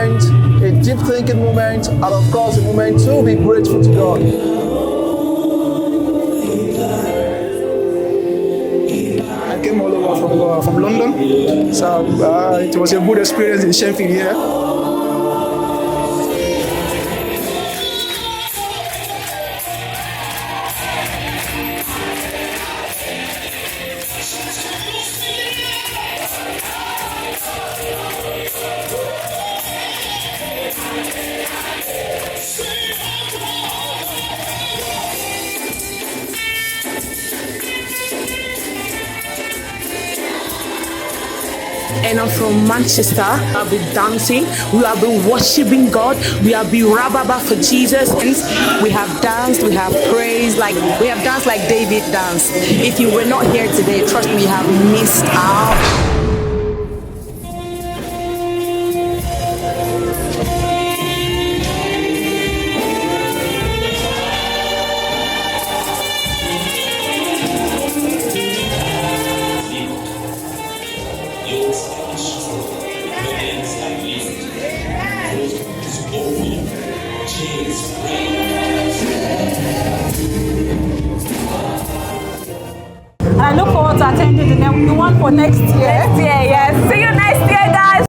moment, a deep thinking moment, and of course a moment to be grateful to God. I came all over from London, so it was a good experience in Sheffield here. And I'm from Manchester. I've been dancing. We have been worshiping God. We have been rababa for Jesus. We have danced. We have praised. We have danced like David danced. If you were not here today, trust me, you have missed out. I look forward to attending the one for next year. Next year, yes. See you next year, guys.